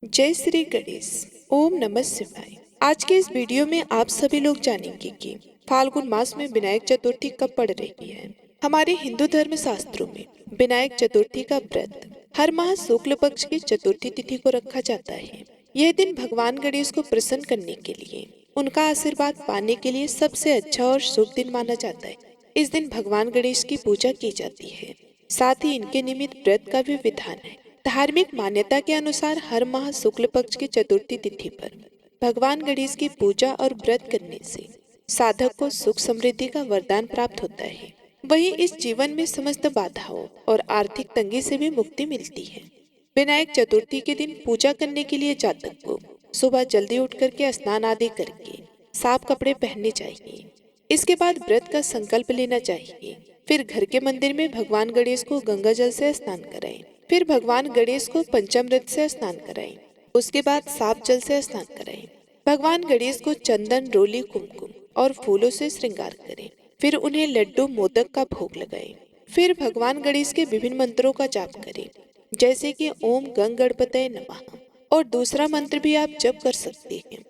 जय श्री गणेश। ओम नमः शिवाय। आज के इस वीडियो में आप सभी लोग जानेंगे कि फाल्गुन मास में विनायक चतुर्थी कब पड़ रही है। हमारे हिंदू धर्म शास्त्रों में विनायक चतुर्थी का व्रत हर माह शुक्ल पक्ष की चतुर्थी तिथि को रखा जाता है। यह दिन भगवान गणेश को प्रसन्न करने के लिए, उनका आशीर्वाद पाने के लिए सबसे अच्छा और शुभ दिन माना जाता है। इस दिन भगवान गणेश की पूजा की जाती है, साथ ही इनके निमित्त व्रत का भी विधान है। धार्मिक मान्यता के अनुसार हर माह शुक्ल पक्ष की चतुर्थी तिथि पर भगवान गणेश की पूजा और व्रत करने से साधक को सुख समृद्धि का वरदान प्राप्त होता है। वहीं इस जीवन में समस्त बाधाओं और आर्थिक तंगी से भी मुक्ति मिलती है। विनायक चतुर्थी के दिन पूजा करने के लिए जातक को सुबह जल्दी उठ करके स्नान आदि करके साफ कपड़े पहनने चाहिए। इसके बाद व्रत का संकल्प लेना चाहिए। फिर घर के मंदिर में भगवान गणेश को गंगा जल से स्नान कराएं। फिर भगवान गणेश को पंचामृत से स्नान कराएं। उसके बाद साफ जल से स्नान कराएं। भगवान गणेश को चंदन, रोली, कुमकुम और फूलों से श्रृंगार करें। फिर उन्हें लड्डू, मोदक का भोग लगाएं। फिर भगवान गणेश के विभिन्न मंत्रों का जाप करें, जैसे कि ओम गंग गणपतये नमः। और दूसरा मंत्र भी आप जप कर सकते हैं।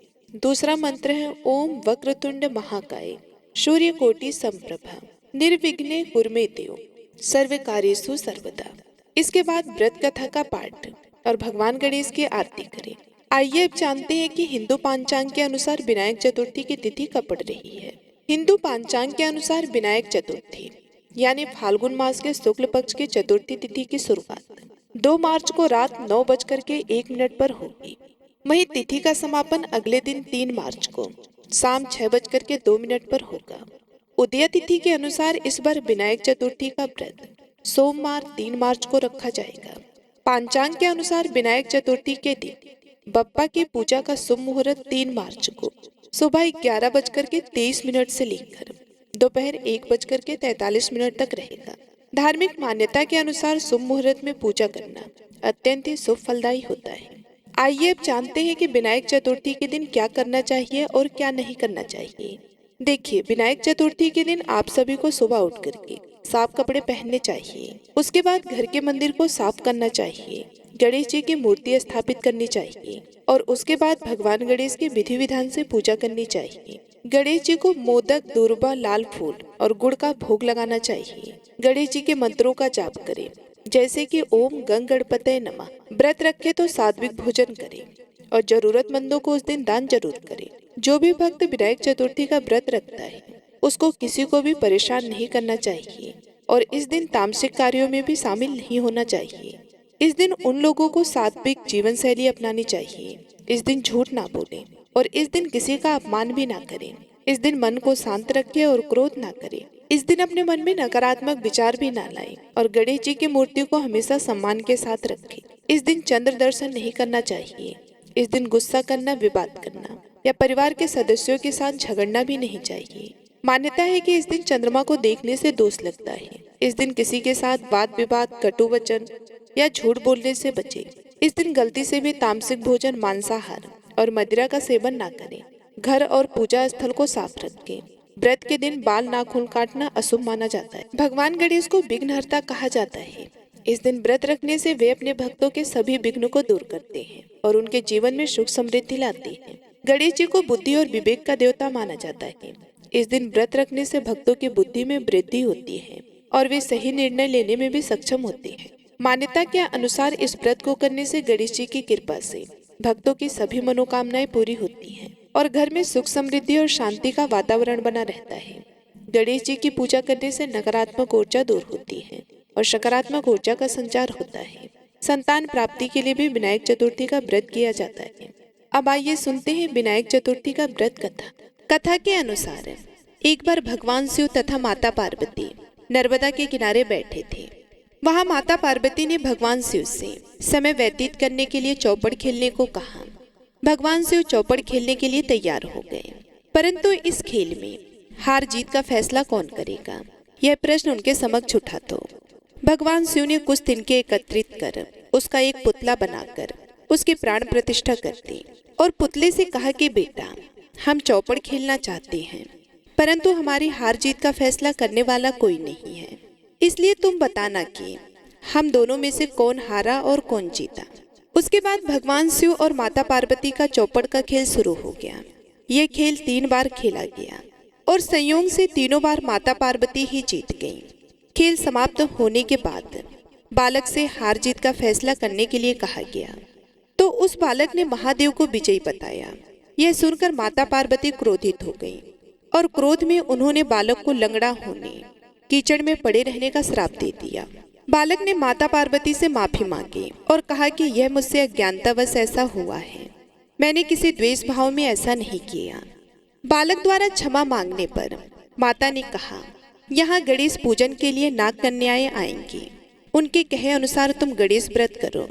दूसरा मंत्र है ओम वक्रतुंड महाकाय सूर्यकोटि समप्रभा निर्विघ्ने कुरु देव सर्व कार्येषु सर्वदा। इसके बाद व्रत कथा का पाठ और भगवान गणेश की आरती करें। आइए अब जानते हैं कि हिंदू पांचांग के अनुसार विनायक चतुर्थी की तिथि कब पड़ रही है। हिंदू पांचांग के अनुसार विनायक चतुर्थी यानी फाल्गुन मास के शुक्ल पक्ष की चतुर्थी तिथि की शुरुआत 2 मार्च को रात 9:01 पर होगी। वहीं तिथि का समापन अगले दिन 3 मार्च को शाम 6:02 पर होगा। उदय तिथि के अनुसार इस बार विनायक चतुर्थी का व्रत सोमवार 3 मार्च को रखा जाएगा। पांचांग के अनुसार विनायक चतुर्थी के दिन बप्पा की पूजा का शुभ मुहूर्त 3 मार्च को सुबह 11:23 से लेकर दोपहर 1:43 तक रहेगा। धार्मिक मान्यता के अनुसार शुभ मुहूर्त में पूजा करना अत्यंत ही शुभ फलदायी होता है। आइए अब जानते हैं कि विनायक चतुर्थी के दिन क्या करना चाहिए और क्या नहीं करना चाहिए। देखिए, विनायक चतुर्थी के दिन आप सभी को सुबह उठ करके साफ कपड़े पहनने चाहिए। उसके बाद घर के मंदिर को साफ करना चाहिए। गणेश जी की मूर्ति स्थापित करनी चाहिए और उसके बाद भगवान गणेश की विधि विधान से पूजा करनी चाहिए। गणेश जी को मोदक, दूर्वा, लाल फूल और गुड़ का भोग लगाना चाहिए। गणेश जी के मंत्रों का जाप करें, जैसे कि ओम गंग गणपतये नमः। व्रत रखे तो सात्विक भोजन करें और जरूरतमंदों को उस दिन दान जरूर करें। जो भी भक्त विनायक चतुर्थी का व्रत रखता है उसको किसी को भी परेशान नहीं करना चाहिए और इस दिन तामसिक कार्यों में भी शामिल नहीं होना चाहिए। इस दिन उन लोगों को सात्विक जीवन शैली अपनानी चाहिए। इस दिन झूठ ना बोलें और इस दिन किसी का अपमान भी ना करें। इस दिन मन को शांत रखें और क्रोध ना करें। इस दिन अपने मन में नकारात्मक विचार भी ना लाएं और गणेश जी की मूर्ति को हमेशा सम्मान के साथ रखें। इस दिन चंद्र दर्शन नहीं करना चाहिए। इस दिन गुस्सा करना, विवाद करना या परिवार के सदस्यों के साथ झगड़ना भी नहीं चाहिए। मान्यता है कि इस दिन चंद्रमा को देखने से दोष लगता है। इस दिन किसी के साथ वाद विवाद, कटु वचन या झूठ बोलने से बचें। इस दिन गलती से भी तामसिक भोजन, मांसाहार और मदिरा का सेवन ना करें। घर और पूजा स्थल को साफ रखें। व्रत के दिन बाल नाखून काटना अशुभ माना जाता है। भगवान गणेश को विघ्नहर्ता कहा जाता है। इस दिन व्रत रखने से वे अपने भक्तों के सभी विघ्न को दूर करते हैं और उनके जीवन में सुख समृद्धि लाते हैं। गणेश जी को बुद्धि और विवेक का देवता माना जाता है। इस दिन व्रत रखने से भक्तों की बुद्धि में वृद्धि होती है और वे सही निर्णय लेने में भी सक्षम होते हैं। मान्यता के अनुसार इस व्रत को करने से गणेश जी की कृपा से भक्तों की सभी मनोकामनाएं पूरी होती हैं और घर में सुख समृद्धि और शांति का वातावरण बना रहता है। गणेश जी की पूजा करने से नकारात्मक ऊर्जा दूर होती है और सकारात्मक ऊर्जा का संचार होता है। संतान प्राप्ति के लिए भी विनायक चतुर्थी का व्रत किया जाता है। अब आइए सुनते हैं विनायक चतुर्थी का व्रत कथा। कथा के अनुसार एक बार भगवान शिव तथा माता पार्वती नर्मदा के किनारे बैठे थे। वहां माता पार्वती ने भगवान शिव से समय व्यतीत करने के लिए चौपड़ खेलने को कहा। भगवान शिव चौपड़ खेलने के लिए तैयार हो गए, परंतु इस खेल में हार जीत का फैसला कौन करेगा, यह प्रश्न उनके समक्ष उठा। तो भगवान शिव ने कुछ तिनके एकत्रित कर उसका एक पुतला बनाकर उसकी प्राण प्रतिष्ठा कर दी और पुतले से कहा कि बेटा, हम चौपड़ खेलना चाहते हैं, परंतु हमारी हार जीत का फैसला करने वाला कोई नहीं है। इसलिए तुम बताना कि हम दोनों में से कौन हारा और कौन जीता। उसके बाद भगवान शिव और माता पार्वती का चौपड़ का खेल शुरू हो गया। यह खेल 3 बार खेला गया और संयोग से तीनों बार माता पार्वती ही जीत गईं। खेल समाप्त होने के बाद बालक से हार जीत का फैसला करने के लिए कहा गया, तो उस बालक ने महादेव को विजयी बताया। यह सुनकर माता पार्वती क्रोधित हो गई और क्रोध में उन्होंने बालक को लंगड़ा होने, कीचड़ में पड़े रहने का श्राप दे दिया। बालक ने माता पार्वती से माफी मांगी और कहा कि यह मुझसे अज्ञानतावश ऐसा हुआ है, मैंने किसी द्वेष भाव में ऐसा नहीं किया। बालक द्वारा क्षमा मांगने पर माता ने कहा, यहाँ गणेश पूजन के लिए नाग कन्याएं आएंगी, उनके कहे अनुसार तुम गणेश व्रत करो,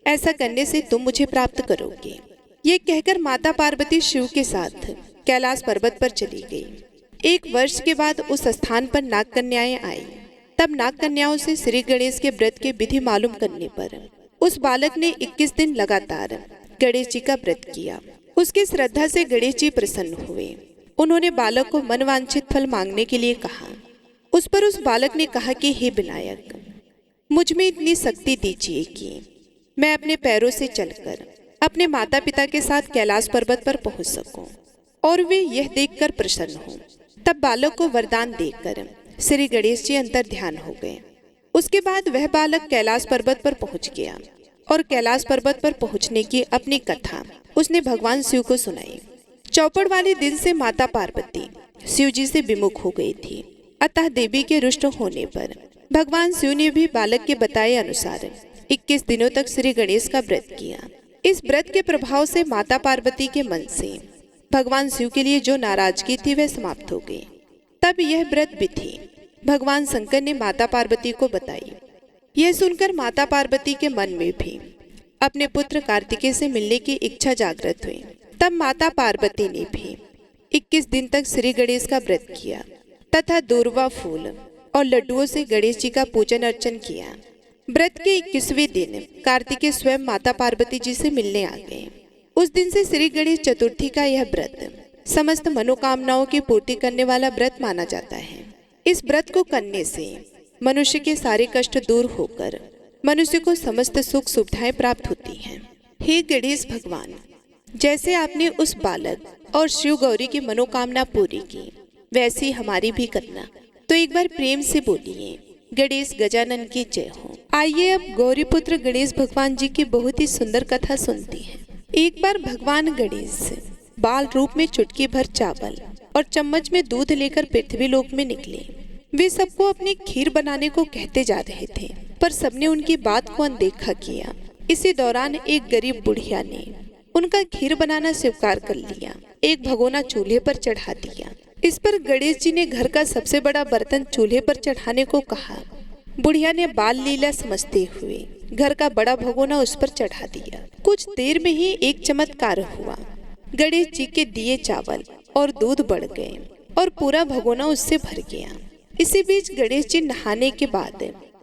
ऐसा करने से तुम मुझे प्राप्त करोगे। ये कहकर माता पार्वती शिव के साथ कैलाश पर्वत पर चली गई। 1 वर्ष के बाद उस स्थान पर नाग कन्याएं आई। तब नाग कन्याओं से श्री गणेश के व्रत के विधि मालूम करने पर उस बालक ने 21 दिन लगातार गणेश जी का व्रत किया। उसकी श्रद्धा से गणेश जी प्रसन्न हुए। उन्होंने बालक को मनवांछित फल मांगने के लिए कहा। उस पर उस बालक ने कहा कि हे विनायक, मुझ में इतनी शक्ति दीजिए कि मैं अपने पैरों से चलकर अपने माता पिता के साथ कैलाश पर्वत पर पहुंच सकूं और वे यह देखकर प्रसन्न हों। तब बालक को वरदान देकर श्री गणेश जी अंतर ध्यान हो गए। उसके बाद वह बालक कैलाश पर्वत पर पहुंच गया और कैलाश पर्वत पर पहुंचने की अपनी कथा उसने भगवान शिव को सुनाई। चौपड़ वाले दिन से माता पार्वती शिव जी से विमुख हो गई थी, अतः देवी के रुष्ट होने पर भगवान शिव ने भी बालक के बताए अनुसार 21 दिनों तक श्री गणेश का व्रत किया। इस व्रत के प्रभाव से माता पार्वती के मन से भगवान शिव के लिए जो नाराजगी थी वह समाप्त हो गई। तब यह व्रत विधि भगवान शंकर ने माता पार्वती को बताई। यह सुनकर माता पार्वती के मन में भी अपने पुत्र कार्तिकेय से मिलने की इच्छा जागृत हुई। तब माता पार्वती ने भी 21 दिन तक श्री गणेश का व्रत किया तथा दूर्वा फूल और लड्डुओं से गणेश जी का पूजन अर्चन किया। व्रत के 21वें दिन कार्तिकेय स्वयं माता पार्वती जी से मिलने आ गए। उस दिन से श्री गणेश चतुर्थी का यह व्रत समस्त मनोकामनाओं की पूर्ति करने वाला व्रत माना जाता है। इस व्रत को करने से मनुष्य के सारे कष्ट दूर होकर मनुष्य को समस्त सुख सुविधाएं प्राप्त होती हैं। हे गणेश भगवान, जैसे आपने उस बालक और शिव गौरी की मनोकामना पूरी की, वैसी हमारी भी करना। तो एक बार प्रेम से बोलिए, गणेश गजानन की जय हो। आइए अब गौरी पुत्र गणेश भगवान जी की बहुत ही सुंदर कथा सुनती हैं। एक बार भगवान गणेश बाल रूप में चुटकी भर चावल और चम्मच में दूध लेकर पृथ्वी लोक में निकले। वे सबको अपनी खीर बनाने को कहते जा रहे थे, पर सबने उनकी बात को अनदेखा किया। इसी दौरान एक गरीब बुढ़िया ने उनका खीर बनाना स्वीकार कर लिया। एक भगोना चूल्हे पर चढ़ा दिया। इस पर गणेश जी ने घर का सबसे बड़ा बर्तन चूल्हे पर चढ़ाने को कहा। बुढ़िया ने बाल लीला समझते हुए घर का बड़ा भगोना उस पर चढ़ा दिया। कुछ देर में ही एक चमत्कार हुआ। गणेश जी के दिए चावल और दूध बढ़ गए और पूरा भगोना उससे भर गया। इसी बीच गणेश जी नहाने के बाद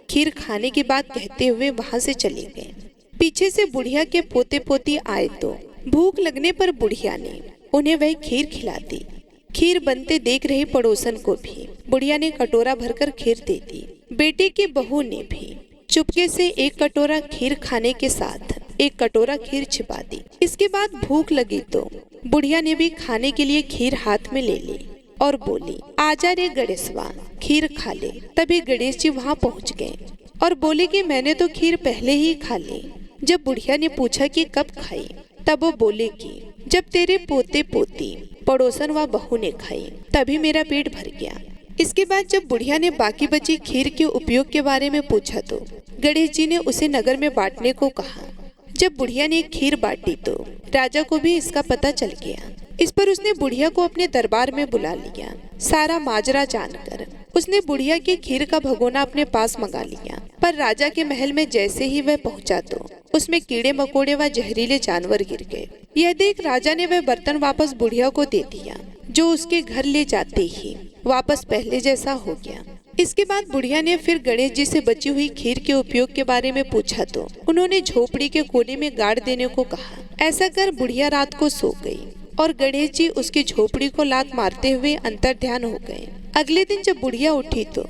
खीर खाने की बात कहते हुए वहां से चले गए। पीछे से बुढ़िया के पोते पोती आए तो भूख लगने पर बुढ़िया ने उन्हें वह खीर खिला दी। खीर बनते देख रही पड़ोसन को भी बुढ़िया ने कटोरा भरकर खीर दे दी। बेटे की बहू ने भी चुपके से एक कटोरा खीर खाने के साथ एक कटोरा खीर छिपा दी। इसके बाद भूख लगी तो बुढ़िया ने भी खाने के लिए खीर हाथ में ले ली और बोली, आजा रे गणेशवा, खीर खा ले। तभी गणेश जी वहाँ पहुँच गए और बोले कि मैंने तो खीर पहले ही खा ली। जब बुढ़िया ने पूछा कि कब खाई, तब वो बोले कि जब तेरे पोते पोती पड़ोसन व बहू ने खाई तभी मेरा पेट भर गया। इसके बाद जब बुढ़िया ने बाकी बची खीर के उपयोग के बारे में पूछा तो गणेश जी ने उसे नगर में बांटने को कहा। जब बुढ़िया ने खीर बांटी तो राजा को भी इसका पता चल गया। इस पर उसने बुढ़िया को अपने दरबार में बुला लिया। सारा माजरा जानकर उसने बुढ़िया की खीर का भगोना अपने पास मंगा लिया। पर राजा के महल में जैसे ही वह पहुंचा तो उसमें कीड़े मकोड़े व जहरीले जानवर गिर गए। यह देख राजा ने वह बर्तन वापस बुढ़िया को दे दिया, जो उसके घर ले जाते ही वापस पहले जैसा हो गया। इसके बाद बुढ़िया ने फिर गणेश जी से बची हुई खीर के उपयोग के बारे में पूछा तो उन्होंने झोपड़ी के कोने में गाड़ देने को कहा। ऐसा कर बुढ़िया रात को सो गई और गणेश जी उसकी झोपड़ी को लात मारते हुए अंतर ध्यान हो गए। अगले दिन जब बुढ़िया उठी तो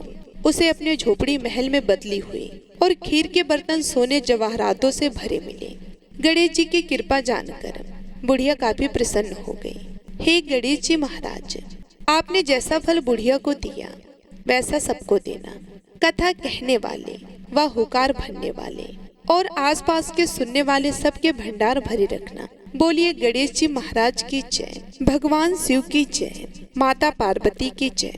उसे अपनी झोपड़ी महल में बदली हुई और खीर के बर्तन सोने जवाहरातों से भरे मिले। गणेश जी की कृपा जानकर बुढ़िया काफी प्रसन्न हो गई। हे गणेश जी महाराज, आपने जैसा फल बुढ़िया को दिया वैसा सबको देना। कथा कहने वाले व हुकार भरने वाले और आसपास के सुनने वाले सबके भंडार भरे रखना। बोलिए गणेश जी महाराज की जय, भगवान शिव की जय, माता पार्वती की जय।